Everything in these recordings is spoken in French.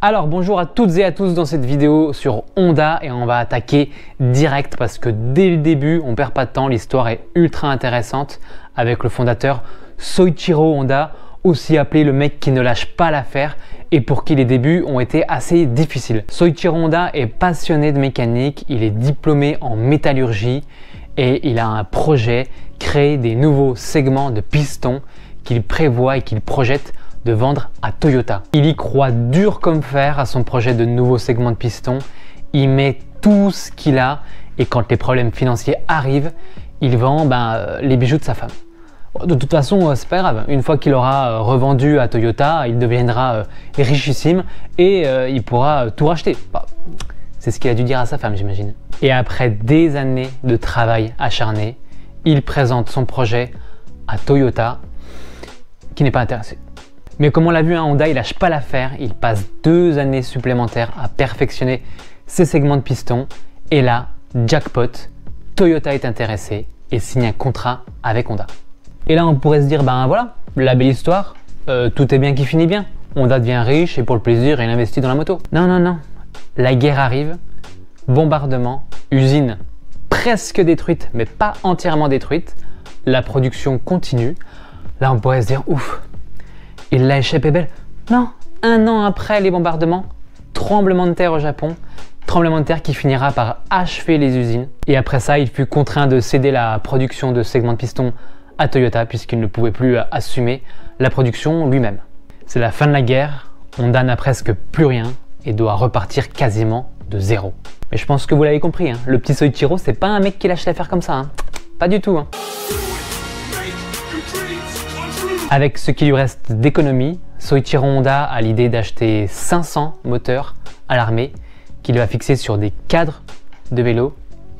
Alors bonjour à toutes et à tous dans cette vidéo sur Honda et on va attaquer direct parce que dès le début on perd pas de temps, l'histoire est ultra intéressante avec le fondateur Soichiro Honda, aussi appelé le mec qui ne lâche pas l'affaire et pour qui les débuts ont été assez difficiles. Soichiro Honda est passionné de mécanique, il est diplômé en métallurgie et il a un projet, créer des nouveaux segments de pistons qu'il prévoit et qu'il projette de vendre à Toyota. Il y croit dur comme fer à son projet de nouveaux segments de pistons, il met tout ce qu'il a et quand les problèmes financiers arrivent, il vend les bijoux de sa femme. De toute façon, c'est pas grave, une fois qu'il aura revendu à Toyota, il deviendra richissime et il pourra tout racheter. C'est ce qu'il a dû dire à sa femme, j'imagine. Et après des années de travail acharné, il présente son projet à Toyota qui n'est pas intéressé. Mais comme on l'a vu, Honda, il lâche pas l'affaire, il passe 2 années supplémentaires à perfectionner ses segments de piston. Et là, jackpot, Toyota est intéressé et signe un contrat avec Honda. Et là, on pourrait se dire, voilà, la belle histoire, tout est bien qui finit bien. Honda devient riche et pour le plaisir, il investit dans la moto. Non, non, non. La guerre arrive, bombardement, usine presque détruite, mais pas entièrement détruite. La production continue. Là, on pourrait se dire, ouf, il l'a échappé belle. Non, 1 an après les bombardements, tremblement de terre au Japon, tremblement de terre qui finira par achever les usines. Et après ça, il fut contraint de céder la production de segments de piston à Toyota puisqu'il ne pouvait plus assumer la production lui-même. C'est la fin de la guerre, Honda n'a presque plus rien et doit repartir quasiment de zéro. Mais je pense que vous l'avez compris, le petit Soichiro, c'est pas un mec qui lâche l'affaire comme ça, pas du tout. Avec ce qui lui reste d'économie, Soichiro Honda a l'idée d'acheter 500 moteurs à l'armée qu'il va fixer sur des cadres de vélo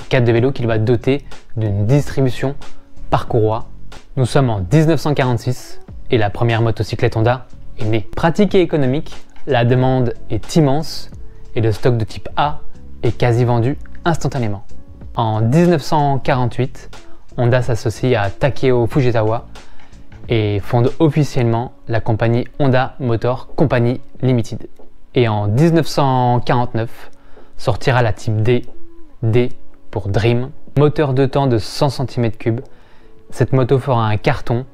qu'il va doter d'une distribution par courroie. Nous sommes en 1946 et la première motocyclette Honda est née. Pratique et économique, la demande est immense et le stock de type A est quasi vendu instantanément. En 1948, Honda s'associe à Takeo Fujitawa et fonde officiellement la compagnie Honda Motor Company Limited. Et en 1949, sortira la type D, D pour Dream, moteur 2 temps de 100 cm3. Cette moto fera un carton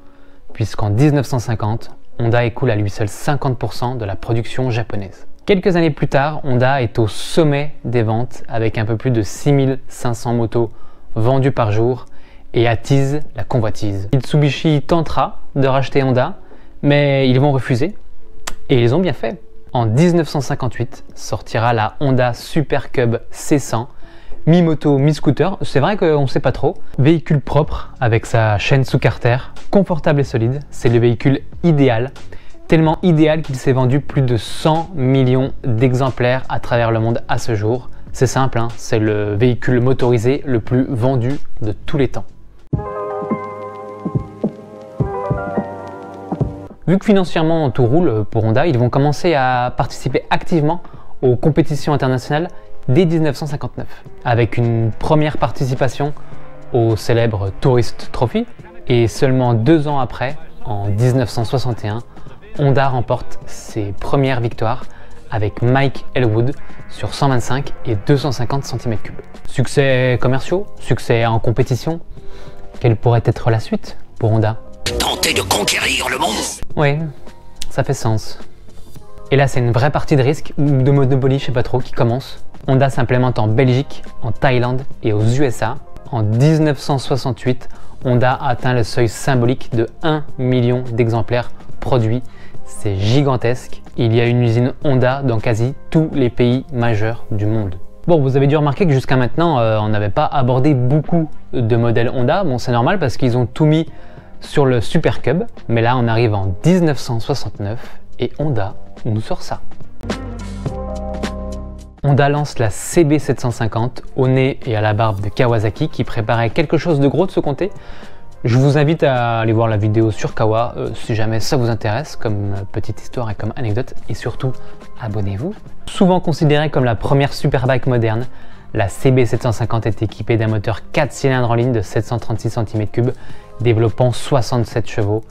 puisqu'en 1950, Honda écoule à lui seul 50% de la production japonaise. Quelques années plus tard, Honda est au sommet des ventes avec un peu plus de 6500 motos vendues par jour et attise la convoitise. Mitsubishi tentera de racheter Honda, mais ils vont refuser et ils ont bien fait. En 1958 sortira la Honda Super Cub C100, mi-moto, mi-scooter, c'est vrai qu'on ne sait pas trop. Véhicule propre avec sa chaîne sous carter, confortable et solide, c'est le véhicule idéal. Tellement idéal qu'il s'est vendu plus de 100 millions d'exemplaires à travers le monde à ce jour. C'est simple, c'est le véhicule motorisé le plus vendu de tous les temps. Vu que financièrement tout roule pour Honda, ils vont commencer à participer activement aux compétitions internationales dès 1959, avec une première participation au célèbre Tourist Trophy. Et seulement 2 ans après, en 1961, Honda remporte ses premières victoires avec Mike Elwood sur 125 et 250 cm3. Succès commerciaux, succès en compétition, quelle pourrait être la suite pour Honda? Tenter de conquérir le monde. Oui, ça fait sens. Et là, c'est une vraie partie de risque ou de monopoly, je sais pas trop, qui commence. Honda s'implémente en Belgique, en Thaïlande et aux USA. En 1968, Honda atteint le seuil symbolique de 1 million d'exemplaires produits. C'est gigantesque. Il y a une usine Honda dans quasi tous les pays majeurs du monde. Bon, vous avez dû remarquer que jusqu'à maintenant, on n'avait pas abordé beaucoup de modèles Honda. Bon, c'est normal parce qu'ils ont tout mis sur le Super Cub, mais là on arrive en 1969 et Honda nous sort ça. Honda lance la CB750 au nez et à la barbe de Kawasaki qui préparait quelque chose de gros de ce côté. Je vous invite à aller voir la vidéo sur Kawa si jamais ça vous intéresse comme petite histoire et comme anecdote, et surtout abonnez-vous. Souvent considérée comme la première superbike moderne, la CB750 est équipée d'un moteur 4 cylindres en ligne de 736 cm3 développant 67 chevaux.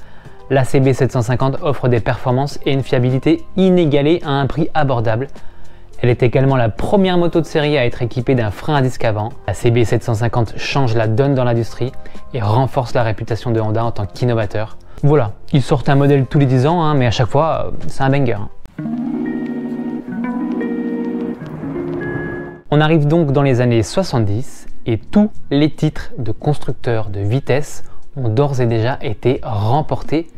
la CB750 offre des performances et une fiabilité inégalées à un prix abordable. Elle est également la première moto de série à être équipée d'un frein à disque avant. La CB750 change la donne dans l'industrie et renforce la réputation de Honda en tant qu'innovateur. Voilà, ils sortent un modèle tous les 10 ans, mais à chaque fois, c'est un banger. On arrive donc dans les années 70 et tous les titres de constructeurs de vitesse ont d'ores et déjà été remportés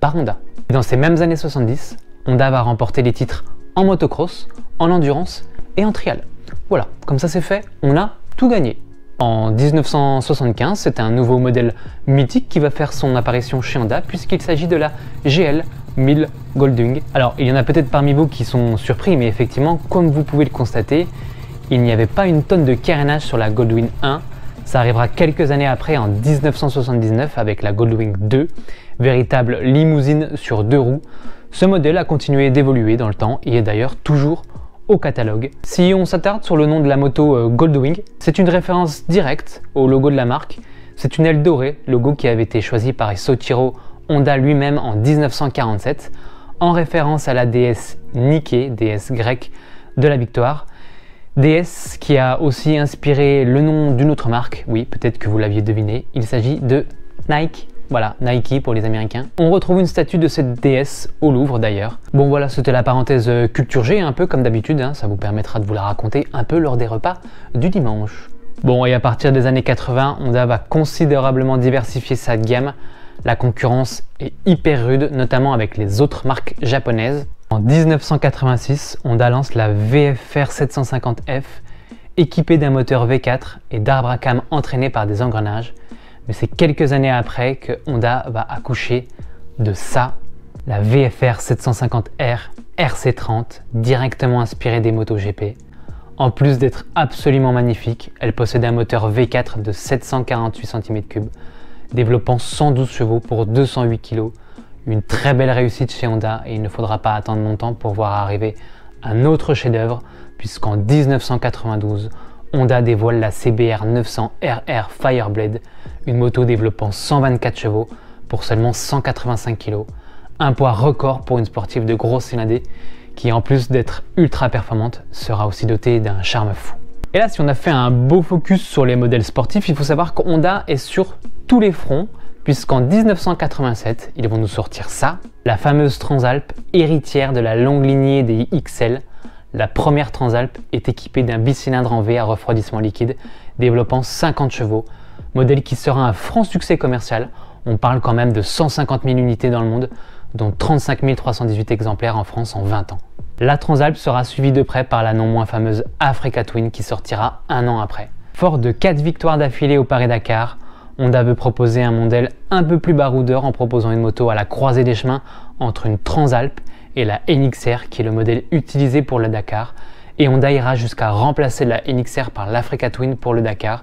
par Honda. Dans ces mêmes années 70, Honda va remporter les titres en motocross, en endurance et en trial. Voilà, comme ça c'est fait, on a tout gagné. En 1975, c'est un nouveau modèle mythique qui va faire son apparition chez Honda puisqu'il s'agit de la GL 1000 Goldwing. Alors, il y en a peut-être parmi vous qui sont surpris, mais effectivement, comme vous pouvez le constater, il n'y avait pas une tonne de carénage sur la Goldwing 1. Ça arrivera quelques années après, en 1979, avec la Goldwing 2, véritable limousine sur 2 roues. Ce modèle a continué d'évoluer dans le temps et est d'ailleurs toujours au catalogue. Si on s'attarde sur le nom de la moto Goldwing, c'est une référence directe au logo de la marque. C'est une aile dorée, logo qui avait été choisi par Soichiro Honda lui-même en 1947, en référence à la déesse Nike, déesse grecque de la victoire. DS qui a aussi inspiré le nom d'une autre marque, oui, peut-être que vous l'aviez deviné, il s'agit de Nike. Voilà, Nike pour les Américains. On retrouve une statue de cette déesse au Louvre d'ailleurs. Bon voilà, c'était la parenthèse culture G, un peu comme d'habitude, hein, ça vous permettra de vous la raconter un peu lors des repas du dimanche. Bon, et à partir des années 80, Honda va considérablement diversifier sa gamme. La concurrence est hyper rude, notamment avec les autres marques japonaises. En 1986, Honda lance la VFR 750F, équipée d'un moteur V4 et d'arbres à cames entraînés par des engrenages. Mais c'est quelques années après que Honda va accoucher de ça, la VFR 750R RC30, directement inspirée des motos GP. En plus d'être absolument magnifique, elle possède un moteur V4 de 748 cm3, développant 112 chevaux pour 208 kg. Une très belle réussite chez Honda et il ne faudra pas attendre longtemps pour voir arriver un autre chef-d'œuvre, puisqu'en 1992, Honda dévoile la CBR 900 RR Fireblade, une moto développant 124 chevaux pour seulement 185 kg. Un poids record pour une sportive de grosse cylindrée qui, en plus d'être ultra performante, sera aussi dotée d'un charme fou. Et là, si on a fait un beau focus sur les modèles sportifs, il faut savoir qu'Honda est sur tous les fronts, puisqu'en 1987, ils vont nous sortir ça, la fameuse Transalp, héritière de la longue lignée des XL. La première Transalp est équipée d'un bicylindre en V à refroidissement liquide, développant 50 chevaux, modèle qui sera un franc succès commercial. On parle quand même de 150 000 unités dans le monde, dont 35 318 exemplaires en France en 20 ans. La Transalp sera suivie de près par la non moins fameuse Africa Twin qui sortira un an après. Fort de 4 victoires d'affilée au Paris-Dakar, Honda veut proposer un modèle un peu plus baroudeur en proposant une moto à la croisée des chemins entre une Transalp et la NXR qui est le modèle utilisé pour le Dakar. Et Honda ira jusqu'à remplacer la NXR par l'Africa Twin pour le Dakar,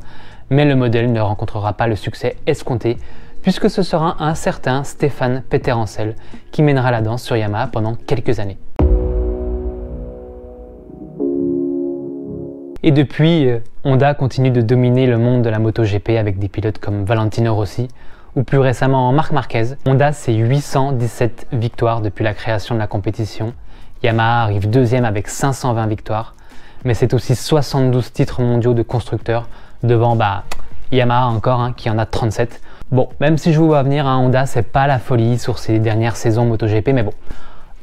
mais le modèle ne rencontrera pas le succès escompté puisque ce sera un certain Stéphane Peterencel qui mènera la danse sur Yamaha pendant quelques années. Et depuis, Honda continue de dominer le monde de la MotoGP avec des pilotes comme Valentino Rossi ou plus récemment Marc Marquez. Honda, c'est 817 victoires depuis la création de la compétition. Yamaha arrive deuxième avec 520 victoires, mais c'est aussi 72 titres mondiaux de constructeurs devant Yamaha encore qui en a 37. Bon, même si je vous vois venir, Honda c'est pas la folie sur ces dernières saisons MotoGP, mais bon,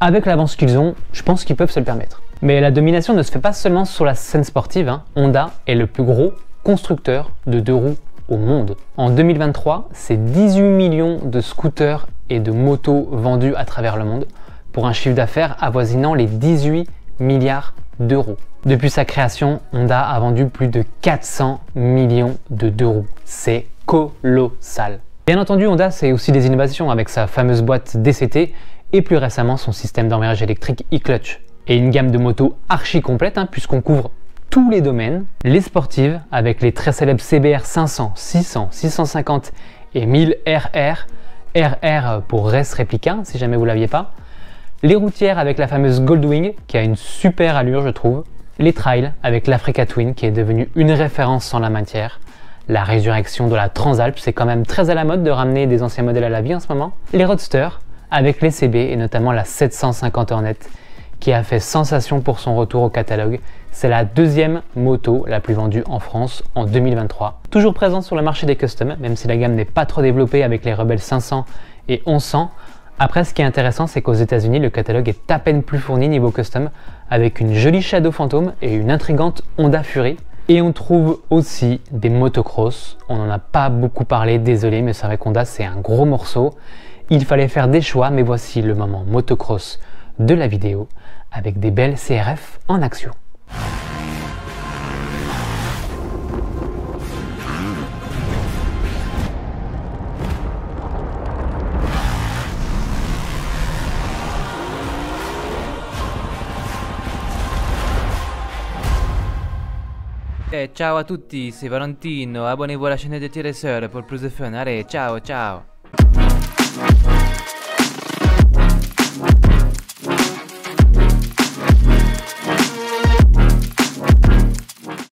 avec l'avance qu'ils ont, je pense qu'ils peuvent se le permettre. Mais la domination ne se fait pas seulement sur la scène sportive, Honda est le plus gros constructeur de 2 roues au monde. En 2023, c'est 18 millions de scooters et de motos vendus à travers le monde, pour un chiffre d'affaires avoisinant les 18 milliards d'euros. Depuis sa création, Honda a vendu plus de 400 millions de 2 roues. C'est colossal. Bien entendu, Honda, c'est aussi des innovations avec sa fameuse boîte DCT et plus récemment son système d'embrayage électrique e-clutch. Et une gamme de motos archi complète puisqu'on couvre tous les domaines, les sportives avec les très célèbres CBR 500, 600, 650 et 1000 RR, RR pour Race Replica si jamais vous ne l'aviez pas, les routières avec la fameuse Goldwing qui a une super allure je trouve, les trails avec l'Africa Twin qui est devenue une référence en la matière, la résurrection de la Transalp, c'est quand même très à la mode de ramener des anciens modèles à la vie en ce moment, les roadsters, avec les CB et notamment la 750 Hornet qui a fait sensation pour son retour au catalogue. C'est la deuxième moto la plus vendue en France en 2023. Toujours présente sur le marché des customs, même si la gamme n'est pas trop développée avec les Rebel 500 et 1100. Après, ce qui est intéressant, c'est qu'aux États-Unis, le catalogue est à peine plus fourni niveau custom, avec une jolie Shadow Phantom et une intrigante Honda Fury. Et on trouve aussi des motocross. On n'en a pas beaucoup parlé, désolé, mais c'est vrai qu'Honda, c'est un gros morceau. Il fallait faire des choix, mais voici le moment motocross de la vidéo, avec des belles CRF en action. Ciao a tutti, c'est Valentino, abonnez-vous à la chaîne de TireSeur pour plus de fun. Allez, ciao, ciao.